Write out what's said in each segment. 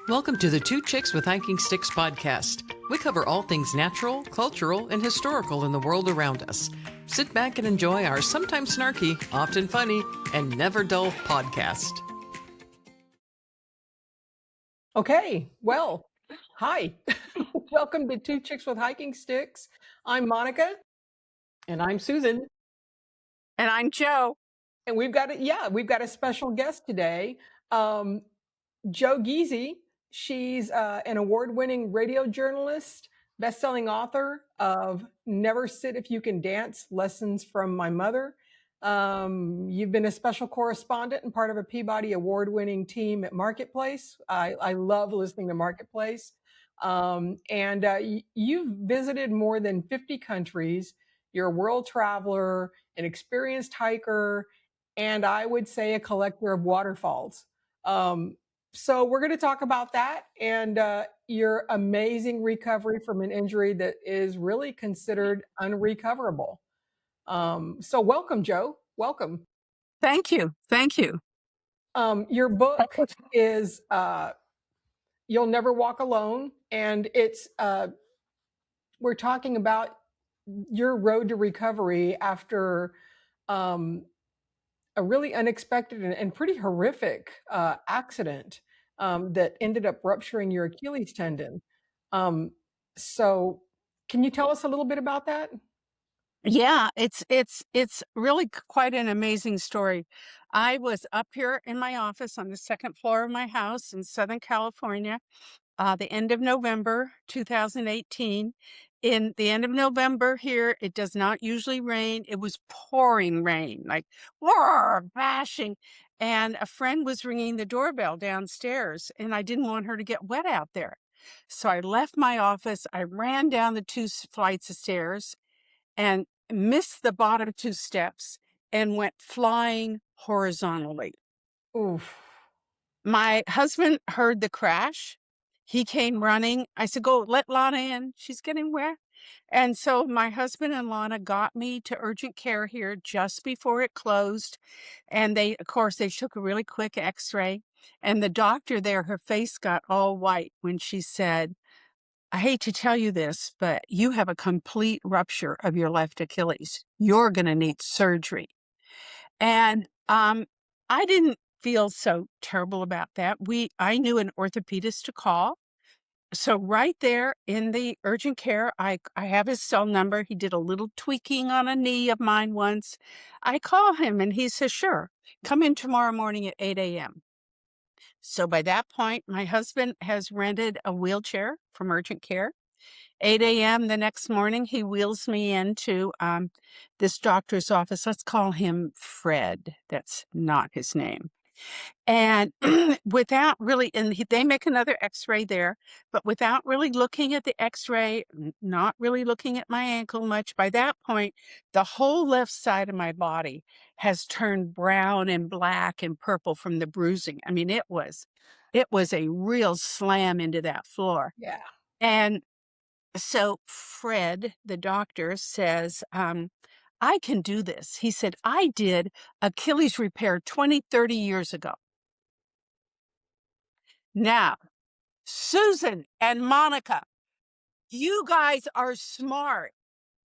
Welcome to the Two Chicks with Hiking Sticks podcast. We cover all things natural, cultural, and historical in the world around us. Sit back and enjoy our sometimes snarky, often funny, and never dull podcast. Okay, well, hi. Welcome to Two Chicks with Hiking Sticks. I'm Monica. And I'm Susan. And I'm Jo. And we've got a special guest today. Jo Giese. She's an award-winning radio journalist, best-selling author of Never Sit If You Can Dance, Lessons from My Mother. You've been a special correspondent and part of a Peabody Award-winning team at Marketplace. I love listening to Marketplace. You've visited more than 50 countries. You're a world traveler, an experienced hiker, and I would say a collector of waterfalls. So we're going to talk about that and your amazing recovery from an injury that is really considered unrecoverable. So welcome, Jo. Welcome. Thank you. Thank you. Your book is You'll Never Walk Alone, and it's we're talking about your road to recovery after a really unexpected and pretty horrific accident that ended up rupturing your Achilles tendon. So can you tell us a little bit about that? Yeah, it's really quite an amazing story. I was up here in my office on the second floor of my house in Southern California, the end of November 2018. In the end of November here, it does not usually rain. It was pouring rain, like whoa, bashing. And a friend was ringing the doorbell downstairs, and I didn't want her to get wet out there. So I left my office. I ran down the two flights of stairs and missed the bottom two steps and went flying horizontally. Oof. My husband heard the crash. He came running. I said, go let Lana in. She's getting wet. And so my husband and Lana got me to urgent care here just before it closed. And they took a really quick x-ray. And the doctor there, her face got all white when she said, I hate to tell you this, but you have a complete rupture of your left Achilles. You're going to need surgery. And I didn't feel so terrible about that. I knew an orthopedist to call. So right there in the urgent care, I have his cell number. He did a little tweaking on a knee of mine once. I call him and he says, sure, come in tomorrow morning at 8 a.m. So by that point, my husband has rented a wheelchair from urgent care. 8 a.m. the next morning, he wheels me into this doctor's office. Let's call him Fred. That's not his name. And without really, they make another x-ray there, but without really looking at the x-ray, not really looking at my ankle much, by that point, the whole left side of my body has turned brown and black and purple from the bruising. I mean, it was a real slam into that floor. Yeah. And so Fred, the doctor, says, I can do this. He said, I did Achilles repair 20, 30 years ago. Now, Susan and Monica, you guys are smart.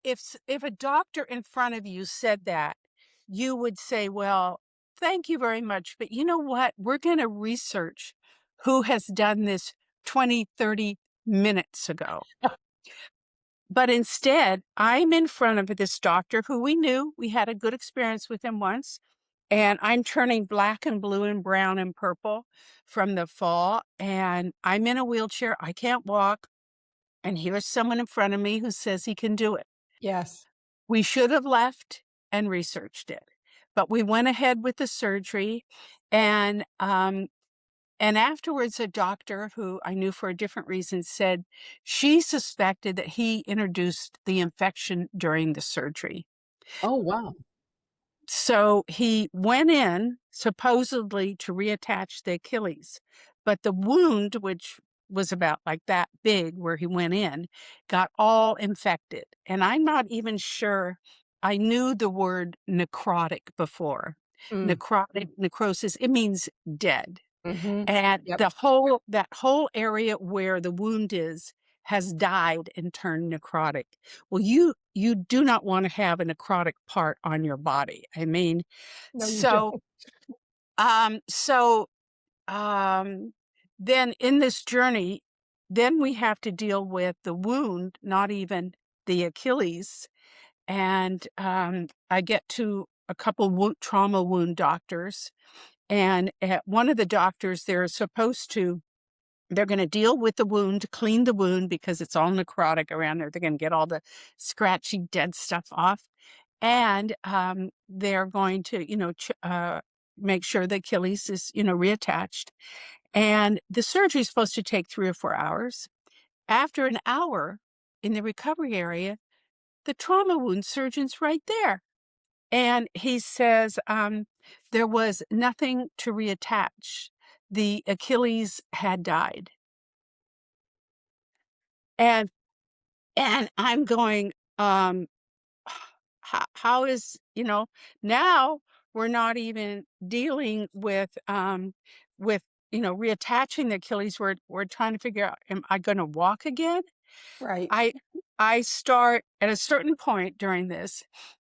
If a doctor in front of you said that, you would say, well, thank you very much. But you know what? We're going to research who has done this 20, 30 minutes ago. But instead, I'm in front of this doctor who we knew. We had a good experience with him once. And I'm turning black and blue and brown and purple from the fall. And I'm in a wheelchair. I can't walk. And here's someone in front of me who says he can do it. Yes. We should have left and researched it. But we went ahead with the surgery. And afterwards, a doctor who I knew for a different reason said she suspected that he introduced the infection during the surgery. Oh, wow. So he went in supposedly to reattach the Achilles, but the wound, which was about like that big where he went in, got all infected. And I'm not even sure I knew the word necrotic before. Necrotic, necrosis, it means dead. Mhm. And Yep. that whole area where the wound is has died and turned necrotic. Well, you do not want to have a necrotic part on your body. I mean, No, you don't. so um so um then in this journey, then we have to deal with the wound, not even the Achilles. And I get to a couple trauma wound doctors, and at one of the doctors, they're going to deal with the wound, clean the wound because it's all necrotic around there. They're going to get all the scratchy, dead stuff off. And they're going to, make sure the Achilles is, reattached. And the surgery is supposed to take 3 or 4 hours. After an hour in the recovery area, the trauma wound surgeon's right there. And he says there was nothing to reattach. The Achilles had died. And I'm going, how is, now we're not even dealing with, reattaching the Achilles. We're trying to figure out, am I going to walk again? Right. I I start at a certain point during this,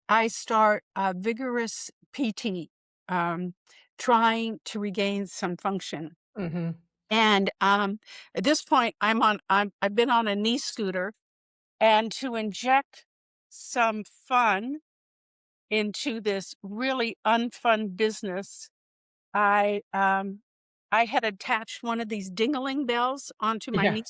I start a vigorous PT, um, trying to regain some function. Mhm. And at this point, I've been on a knee scooter, and to inject some fun into this really unfun business, I um, I had attached one of these dingling bells onto my Yeah. knee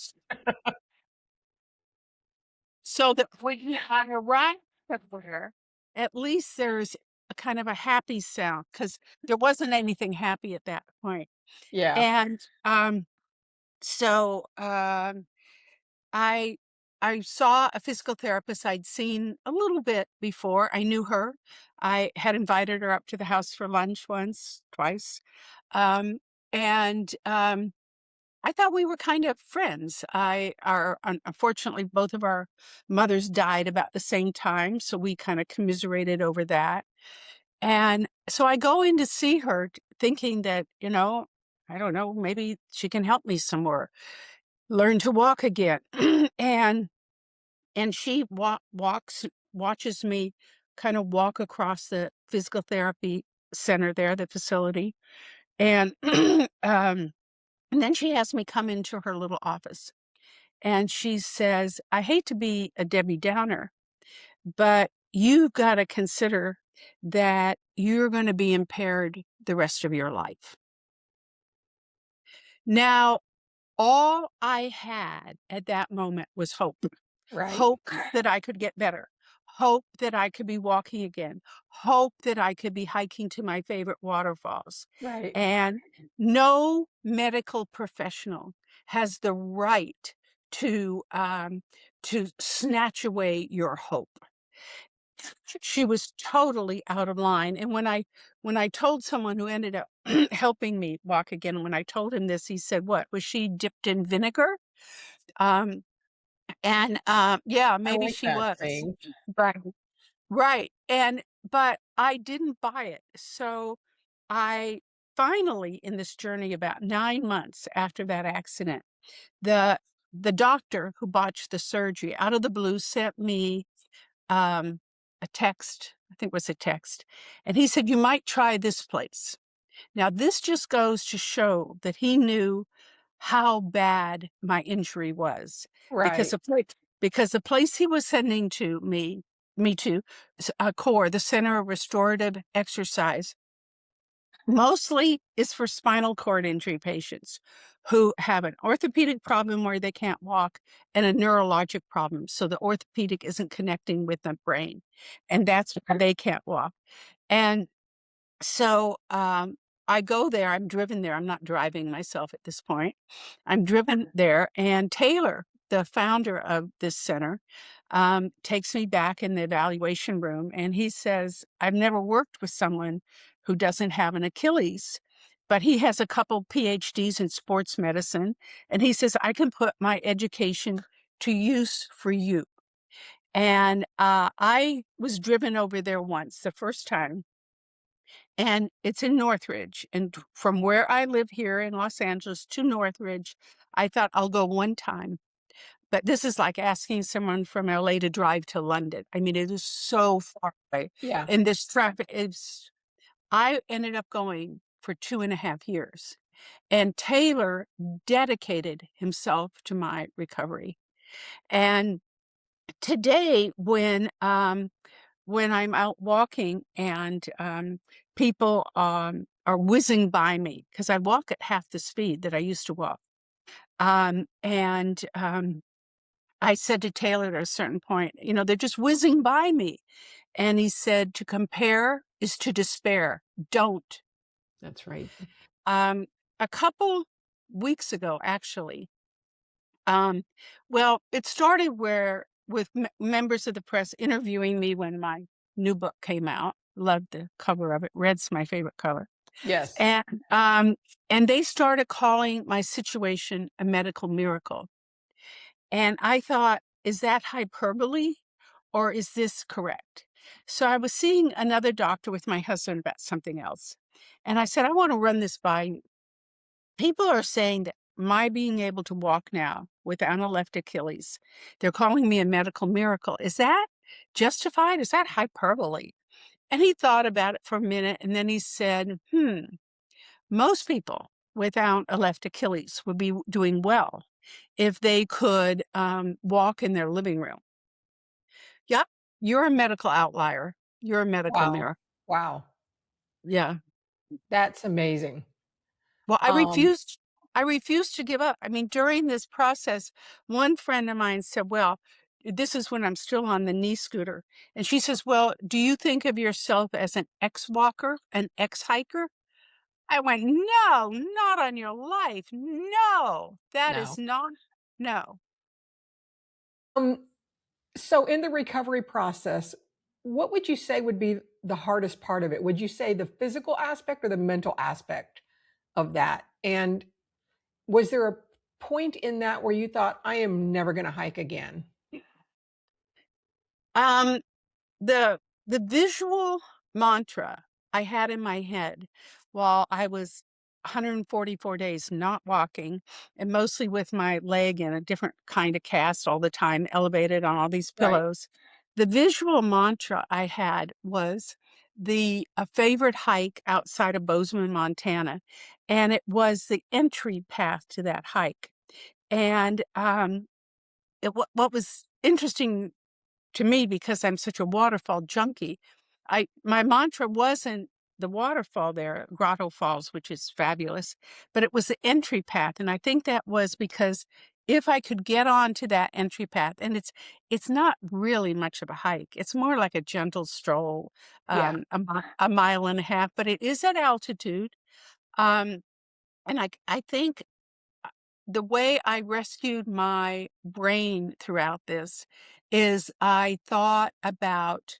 so that when I arrive somewhere, at least there's a kind of a happy sound, because there wasn't anything happy at that point. Yeah. And so I I saw a physical therapist I'd seen a little bit before. I knew her. I had invited her up to the house for lunch once, twice. Um, and I thought we were kind of friends. Unfortunately, both of our mothers died about the same time, so we kind of commiserated over that. And so I go in to see her thinking that, I don't know, maybe she can help me some more, learn to walk again. and she watches me kind of walk across the physical therapy center there, the facility. And um and then she has me come into her little office, and she says, I hate to be a Debbie Downer, but you've got to consider that you're going to be impaired the rest of your life. Now, all I had at that moment was hope. Right. Hope that I could get better. Hope that I could be walking again. Hope that I could be hiking to my favorite waterfalls. Right. And no medical professional has the right to snatch away your hope. She was totally out of line. And when I told someone who ended up helping me walk again, when I told him this, he said, "What, was she dipped in vinegar?" Um, and yeah, I maybe like she that was. saying. Right. Right. But I didn't buy it. So I finally, in this journey about 9 months after that accident, the the doctor who botched the surgery out of the blue sent me um, a text. I think it was a text. And he said, you might try this place. Now, this just goes to show that he knew how bad my injury was, because Right. the place he was sending me to, CORE, the Center of Restorative Exercise, mostly is for spinal cord injury patients who have an orthopedic problem where they can't walk and a neurologic problem. So the orthopedic isn't connecting with the brain, and that's why they can't walk. And so I go there, I'm driven there. I'm not driving myself at this point. I'm driven there, and Taylor, the founder of this center, takes me back in the evaluation room, and he says, I've never worked with someone who doesn't have an Achilles, but he has a couple PhDs in sports medicine. And he says, I can put my education to use for you. And I was driven over there once, the first time, and it's in Northridge. And from where I live here in Los Angeles to Northridge, I thought I'll go one time. But this is like asking someone from LA to drive to London. I mean, it is so far away. Yeah. And this traffic is, I ended up going for 2.5 years. And Taylor dedicated himself to my recovery. And today, when I'm out walking and people are whizzing by me, because I walk at half the speed that I used to walk. And I said to Taylor at a certain point, they're just whizzing by me. And he said, to compare is to despair. Don't. That's right. Um, a couple weeks ago, actually, well, it started with members of the press interviewing me when my new book came out. Loved the cover of it. Red's my favorite color. Yes. And um, and they started calling my situation a medical miracle. And I thought, is that hyperbole or is this correct? So I was seeing another doctor with my husband about something else. And I said, I want to run this by you. People are saying that my being able to walk now without a left Achilles, they're calling me a medical miracle. Is that justified? Is that hyperbole? And he thought about it for a minute and then he said, most people without a left Achilles would be doing well if they could walk in their living room. Yep, you're a medical outlier. You're a medical Wow. miracle. Wow. Yeah. That's amazing. Well, I Um, refused. I refused to give up. I mean, during this process, one friend of mine said, well, this is when I'm still on the knee scooter. And she says, well, do you think of yourself as an ex-walker, an ex-hiker? I went, no, not on your life. No, that is no. not, no. Um, so in the recovery process, what would you say would be the hardest part of it? Would you say the physical aspect or the mental aspect of that? And was there a point in that where you thought, I am never going to hike again? Um, the the visual mantra I had in my head while I was 144 days not walking and mostly with my leg in a different kind of cast all the time, elevated on all these Right. pillows. The visual mantra I had was a favorite hike outside of Bozeman, Montana, and it was the entry path to that hike. And what was interesting to me, because I'm such a waterfall junkie, my mantra wasn't the waterfall there, Grotto Falls, which is fabulous, but it was the entry path. And I think that was because if I could get onto that entry path, and it's not really much of a hike. It's more like a gentle stroll, Yeah. a mile and a half, but it is at altitude. Um, and I think the way I rescued my brain throughout this is I thought about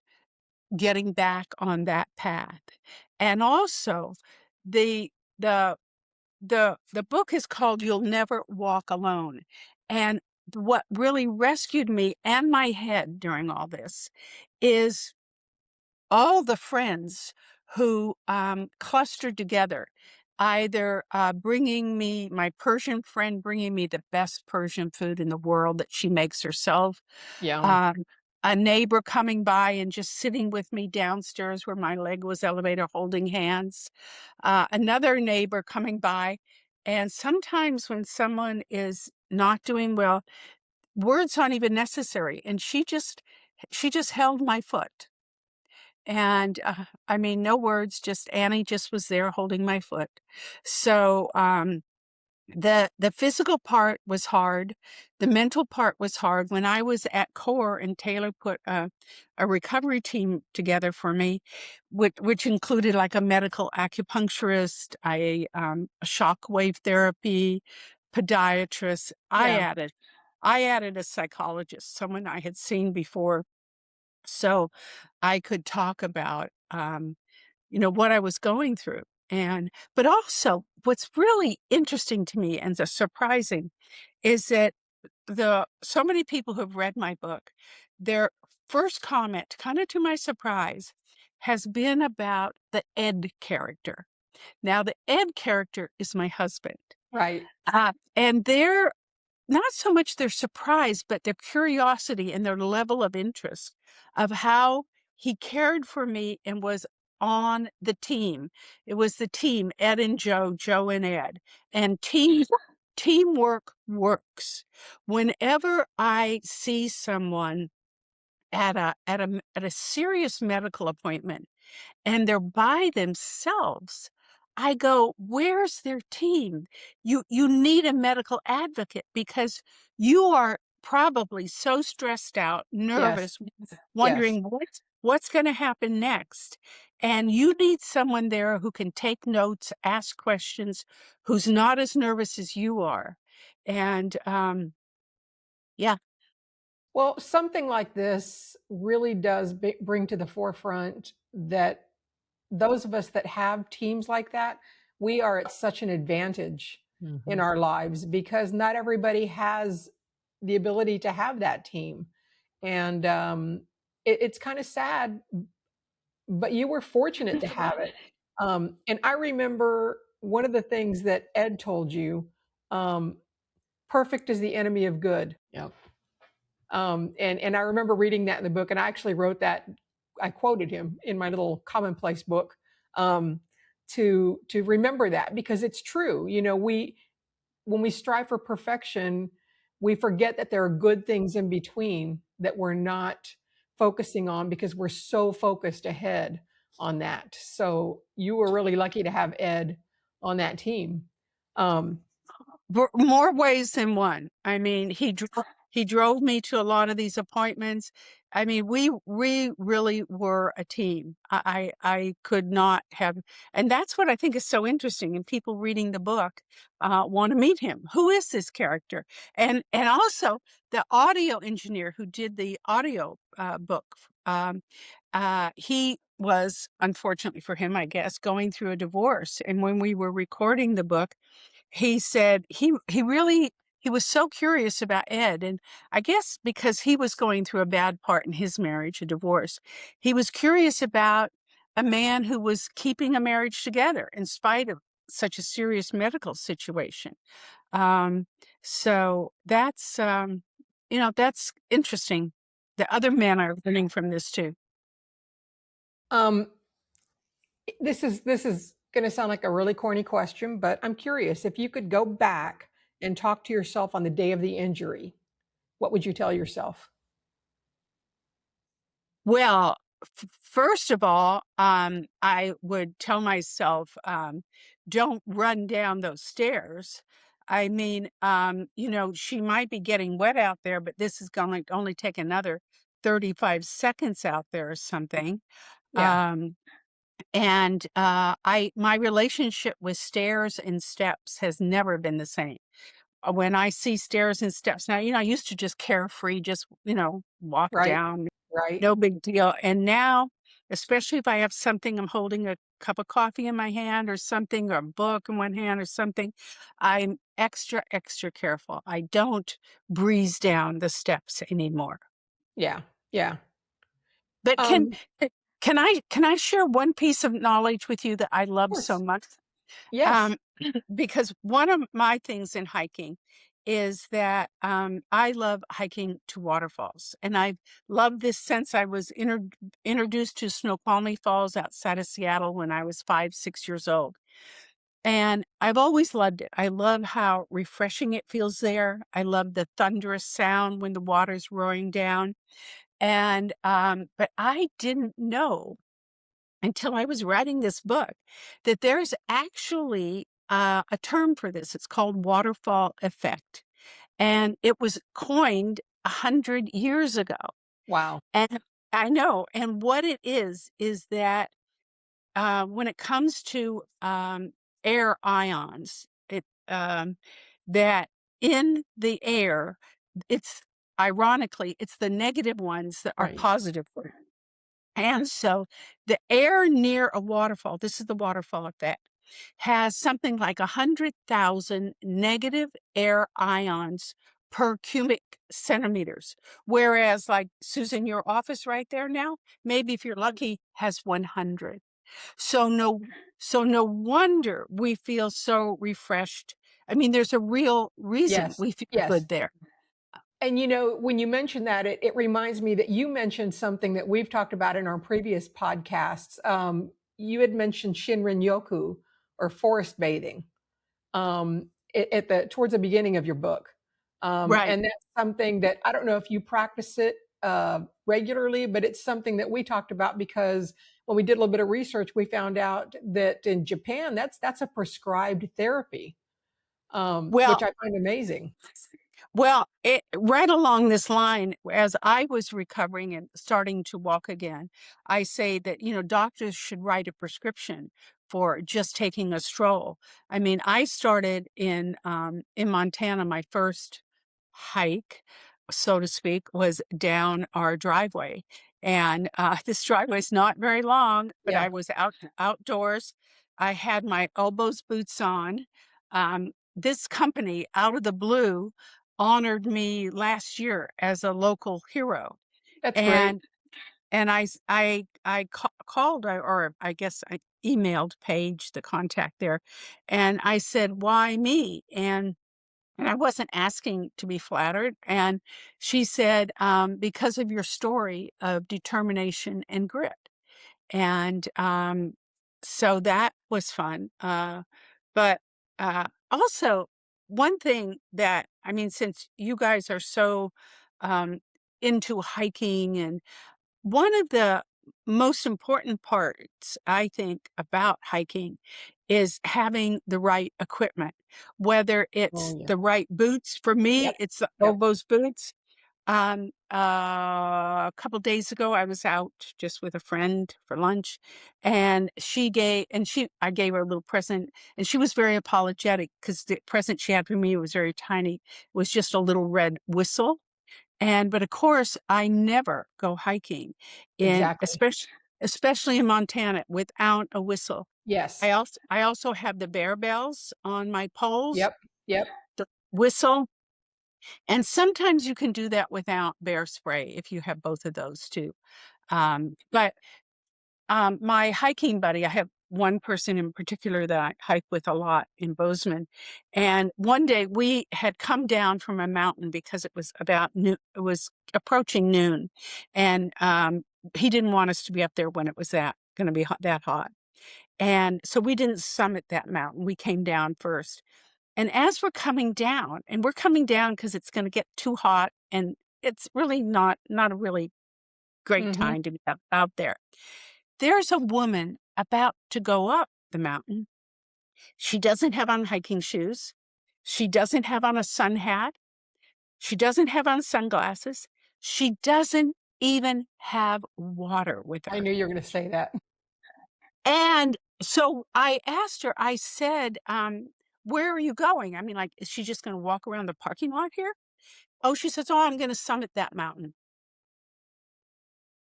getting back on that path. And also the the the book is called You'll Never Walk Alone. And what really rescued me and my head during all this is all the friends who clustered together, either bringing me, my Persian friend bringing me the best Persian food in the world that she makes herself, Yum. um, a neighbor coming by and just sitting with me downstairs where my leg was elevated, holding hands, another neighbor coming by. And sometimes when someone is not doing well, words aren't even necessary. And she just held my foot. And, I mean, no words, just Annie just was there holding my foot. So, the physical part was hard. The mental part was hard. When I was at CORE and Taylor put a recovery team together for me, which included like a medical acupuncturist, a shockwave therapy, podiatrist. Yeah. I added a psychologist, someone I had seen before, so I could talk about, what I was going through. But also what's really interesting to me and surprising is that so many people who have read my book, their first comment, kind of to my surprise, has been about the Ed character. Now, the Ed character is my husband. Right. And they're not so much their surprise, but their curiosity and their level of interest of how he cared for me and was on the team. It was the team, Ed and Joe, Joe and Ed. And teamwork works. Whenever I see someone at a serious medical appointment and they're by themselves, I go, where's their team? You need a medical advocate because you are probably so stressed out, Yes. nervous, Yes. wondering what's going to happen next. And you need someone there who can take notes, ask questions, who's not as nervous as you are. And yeah. Well, something like this really does bring to the forefront that those of us that have teams like that, we are at such an advantage in Mhm. our lives because not everybody has the ability to have that team. And it's kind of sad, but you were fortunate to have it. And I remember one of the things that Ed told you, um, perfect is the enemy of good. Yep. And I remember reading that in the book, and I actually wrote that. I quoted him in my little commonplace book, um, to remember that because it's true. You know, we when we strive for perfection, we forget that there are good things in between that we're not focusing on because we're so focused ahead on that. So you were really lucky to have Ed on that team. Um, More ways than one. I mean, he drove me to a lot of these appointments. I mean, we really were a team. I could not have, and that's what I think is so interesting. And people reading the book want to meet him. Who is this character? And also the audio engineer who did the audio book. He was, unfortunately for him, I guess, going through a divorce. And when we were recording the book, he said he was so curious about Ed, and I guess because he was going through a bad part in his marriage, a divorce, he was curious about a man who was keeping a marriage together in spite of such a serious medical situation. Um, so that's interesting. The other men are learning from this too. um, this is going to sound like a really corny question, but I'm curious if you could go back and talk to yourself on the day of the injury, what would you tell yourself? Well, first of all, I would tell myself, don't run down those stairs. I mean, she might be getting wet out there, but this is going to only take another 35 seconds out there or something. Yeah, Um, and my relationship with stairs and steps has never been the same. When I see stairs and steps now, I used to just carefree, just, walk right, down, right. no big deal. And now, especially if I have something, I'm holding a cup of coffee in my hand or something, or a book in one hand or something, I'm extra, extra careful. I don't breeze down the steps anymore. Yeah, yeah. But Of eh, can I share one piece of knowledge with you that I love so course. much? Yes. Um, because one of my things in hiking is that I love hiking to waterfalls. And I've loved this since I was introduced to Snoqualmie Falls outside of Seattle when I was 5, 6 years old. And I've always loved it. I love how refreshing it feels there. I love the thunderous sound when the water's roaring down. And but I didn't know until I was writing this book that there's actually a term for this. It's called waterfall effect. And it was coined 100 years ago. Wow. And I know. And what it is that when it comes to air ions, that in the air, it's ironically, it's the negative ones that are Right. positive. And so the air near a waterfall, this is the waterfall effect, has something like 100,000 negative air ions per cubic centimeters. Whereas like Susan, your office right there now, maybe if you're lucky, has 100. So no wonder we feel so refreshed. I mean, there's a real reason Yes, we feel yes. good there. And when you mentioned that, it reminds me that you mentioned something that we've talked about in our previous podcasts. You had mentioned Shinrin Yoku, or forest bathing, at the towards the beginning of your book. Right. And that's something that I don't know if you practice it regularly, but it's something that we talked about because when we did a little bit of research, we found out that in Japan, that's a prescribed therapy, which Well, I find amazing. right along this line, as I was recovering and starting to walk again, I say that, doctors should write a prescription for just taking a stroll. I mean, I started in Montana. My first hike, so to speak, was down our driveway. And this driveway is not very long, but Yeah, I was outdoors. I had my elbows boots on. This company, out of the blue, honored me last year as a local hero. that's great. And called, or I guess I emailed Paige, the contact there, and I said, "Why me?" And I wasn't asking to be flattered. And she said, "Because of your story of determination and grit." And so that was fun. But also, one thing that, I mean, since you guys are so um, into hiking, and one of the most important parts, I think, about hiking is having the right equipment, whether Oh it's yeah. the right boots. For me, Yep. it's the Yep. Oboz boots. A couple days ago, I was out just with a friend for lunch, and I gave her a little present, and she was very apologetic because the present she had for me was very tiny. It was just a little red whistle. But of course, I never go hiking Exactly. especially in Montana without a whistle. Yes. I also have the bear bells on my poles, Yep. Yep. the whistle, and sometimes you can do that without bear spray if you have both of those too. But my hiking buddy, I have one person in particular that I hike with a lot in Bozeman. And one day we had come down from a mountain because it was about noon, it was approaching noon. And he didn't want us to be up there when it was going to be that hot. And so we didn't summit that mountain. We came down first. And as we're coming down because it's going to get too hot, and it's really not a really great Hmm. time to be out there. There's a woman about to go up the mountain. She doesn't have on hiking shoes. She doesn't have on a sun hat. She doesn't have on sunglasses. She doesn't even have water with I her. knew you were going to say that. And so I asked her, I said, where are you going? I mean, like, is she just going to walk around the parking lot here? Oh, she says, oh, I'm going to summit that mountain.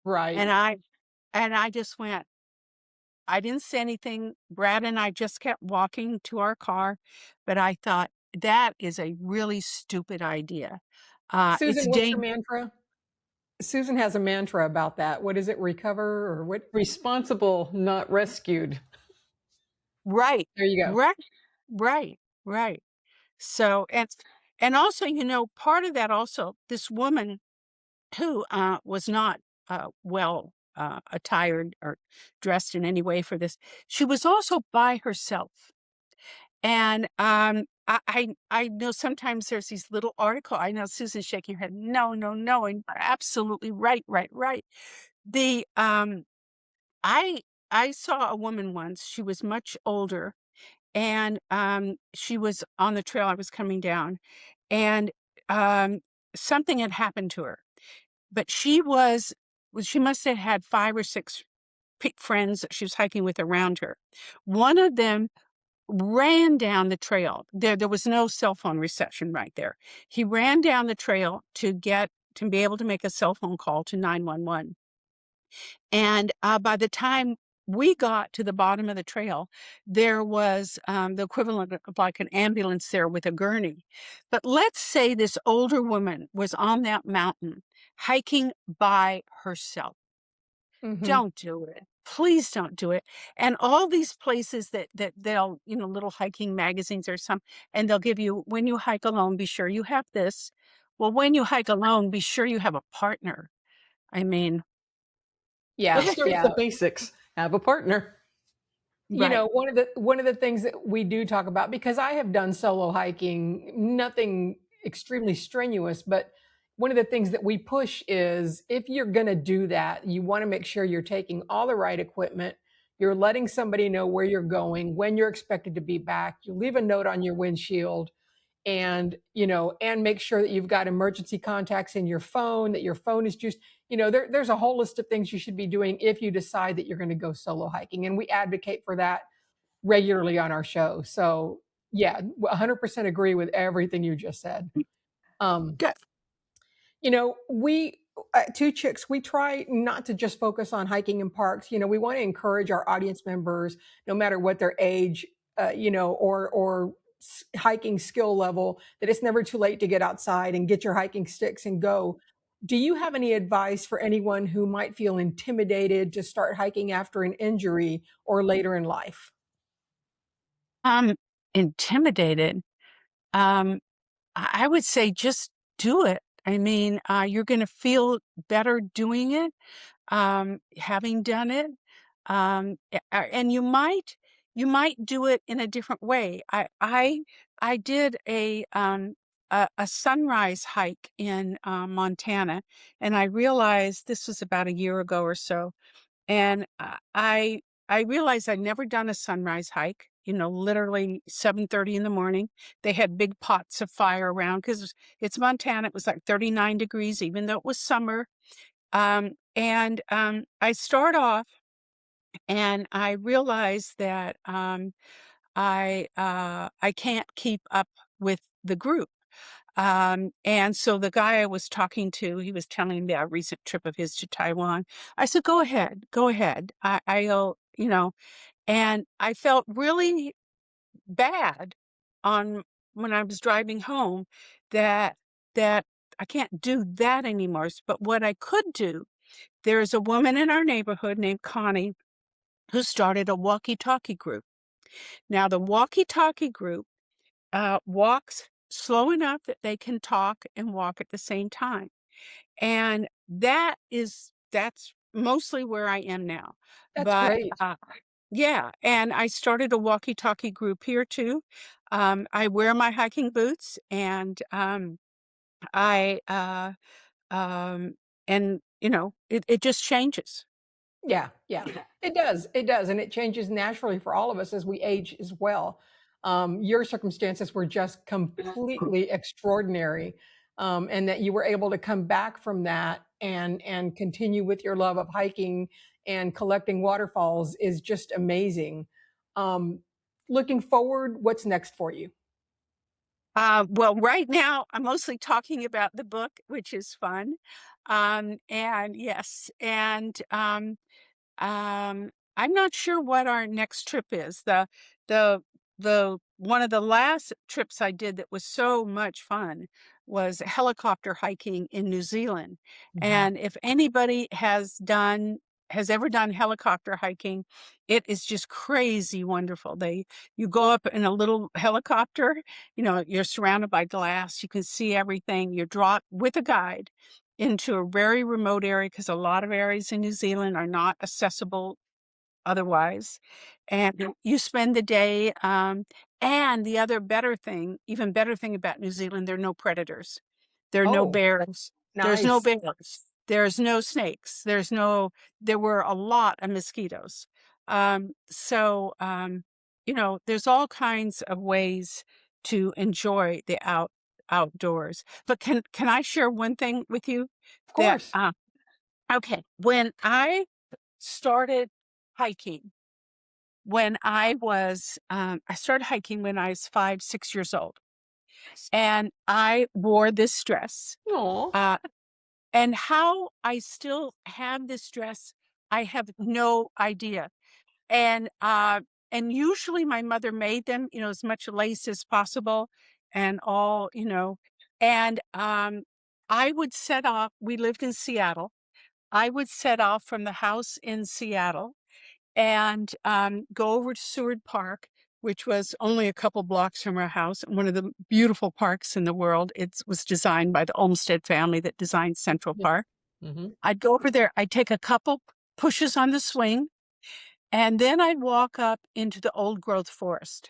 Right. And I just went, I didn't say anything. Brad and I just kept walking to our car, but I thought that is a really stupid idea. It's Susan, what's your mantra? Susan has a mantra about that. What is it? Recover or what? Responsible, not rescued. right, There you go. right, right, right. So, and also, part of that also, this woman who was not well attired or dressed in any way for this, she was also by herself. And I know sometimes there's these little article. I know Susan's shaking her head. No, no, no, and you're absolutely right, right, right. The I I saw a woman once. She was much older, and she was on the trail I was coming down, and um, something had happened to her. But she must have had 5 or 6 friends that she was hiking with around her. One of them ran down the trail. There was no cell phone reception right there. He ran down the trail to be able to make a cell phone call to 911. And by the time we got to the bottom of the trail, there was the equivalent of like an ambulance there with a gurney. But let's say this older woman was on that mountain hiking by herself. Hmm. Don't do it. Please don't do it. And all these places that they'll, little hiking magazines or some, and they'll give you, when you hike alone, be sure you have this. Well, when you hike alone, be sure you have a partner. I mean, Yeah, Let's start with yeah. the basics. Have a partner. right. One of the things that we do talk about, because I have done solo hiking, nothing extremely strenuous, but one of the things that we push is if you're going to do that, you want to make sure you're taking all the right equipment. You're letting somebody know where you're going, when you're expected to be back. You leave a note on your windshield, and make sure that you've got emergency contacts in your phone, that your phone is just, there's a whole list of things you should be doing if you decide that you're going to go solo hiking. And we advocate for that regularly on our show. So yeah, 100% agree with everything you just said. Um, Good. we Two Chicks, we try not to just focus on hiking in parks. We want to encourage our audience members, no matter what their age, or hiking skill level, that it's never too late to get outside and get your hiking sticks and go. Do you have any advice for anyone who might feel intimidated to start hiking after an injury or later in life? Um, Intimidated. Um, I would say just do it. I mean, you're going to feel better doing it, having done it. And you might do it in a different way. I did a sunrise hike in Montana, and I realized this was about a year ago or so, and I realized I'd never done a sunrise hike, literally 7:30 in the morning. They had big pots of fire around because it's Montana. It was like 39 degrees, even though it was summer. And I start off and I realize that I can't keep up with the group. And so the guy I was talking to, he was telling me a recent trip of his to Taiwan. I said, go ahead, go ahead. I'll, and I felt really bad on when I was driving home that that I can't do that anymore. But what I could do, there's a woman in our neighborhood named Connie who started a walkie-talkie group. Now the walkie-talkie group walks slow enough that they can talk and walk at the same time. And that's mostly where I am now. That's But great. yeah, and I started a walkie-talkie group here too. I wear my hiking boots and I um and it just changes. Yeah, yeah. It does, it does, and it changes naturally for all of us as we age as well. Your circumstances were just completely extraordinary, and that you were able to come back from that and continue with your love of hiking and collecting waterfalls is just amazing. Um, Looking forward, what's next for you? Well, right now I'm mostly talking about the book, which is fun. And yes, and I'm not sure what our next trip is. The the one of the last trips I did that was so much fun was helicopter hiking in New Zealand. Mhm. And if anybody has ever done helicopter hiking, it is just crazy wonderful. You go up in a little helicopter, you're surrounded by glass, you can see everything. You're dropped with a guide into a very remote area because a lot of areas in New Zealand are not accessible otherwise. And you spend the day. And the other even better thing about New Zealand, there are no predators. There are no Oh, bears. There's no nice. bears. There's no snakes. There were a lot of mosquitoes. So there's all kinds of ways to enjoy the outdoors. But can I share one thing with you Of that, course. okay, when I started hiking, I started hiking when I was 5, 6 years old, and I wore this dress. Aw. Uh, and how I still have this dress I have no idea. And usually my mother made them, as much lace as possible and all, and I would set off. We lived in Seattle. I would set off from the house in Seattle and go over to Seward Park, which was only a couple blocks from our house, one of the beautiful parks in the world. It was designed by the Olmsted family that designed Central Yeah. Park. Mm-hmm. I'd go over there. I'd take a couple pushes on the swing, and then I'd walk up into the old growth forest,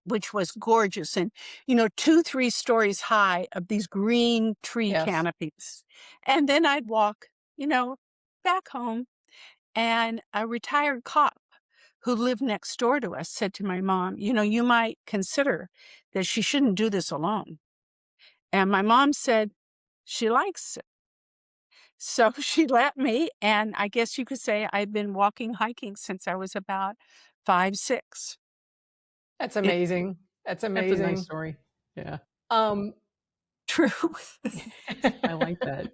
which was gorgeous and, 2-3 stories high of these green tree Yes. canopies. And then I'd walk, back home. And a retired cop who lived next door to us said to my mom, you might consider that she shouldn't do this alone. And my mom said, she likes it. So she let me. And I guess you could say I've been hiking since I was about 5, 6. That's It's amazing. That's That's a nice amazing. story. Yeah. true. I like that.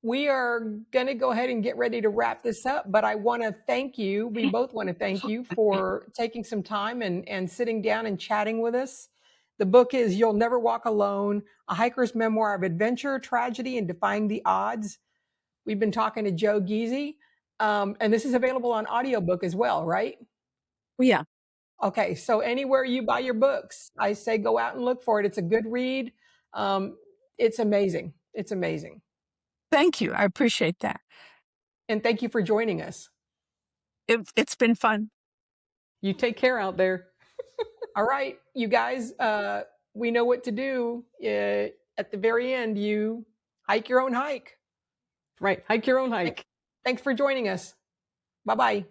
We are going to go ahead and get ready to wrap this up, but I want to thank you. We both want to thank you for taking some time and sitting down and chatting with us. The book is You'll Never Walk Alone, a hiker's memoir of adventure, tragedy, and defying the odds. We've been talking to Jo Giese, and this is available on audiobook as well, right? Yeah. Okay, so anywhere you buy your books, I say go out and look for it. It's a good read. It's amazing. It's amazing. Thank you. I appreciate that. And thank you for joining us. It's been fun. You take care out there. All right, you guys, we know what to do. At the very end, you hike your own hike. Right. Hike your own hike. Thanks for joining us. Bye-bye.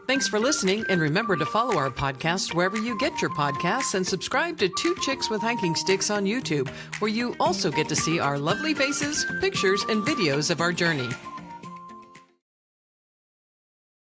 Thanks for listening, and remember to follow our podcast wherever you get your podcasts and subscribe to Two Chicks with Hiking Sticks on YouTube, where you also get to see our lovely faces, pictures, and videos of our journey.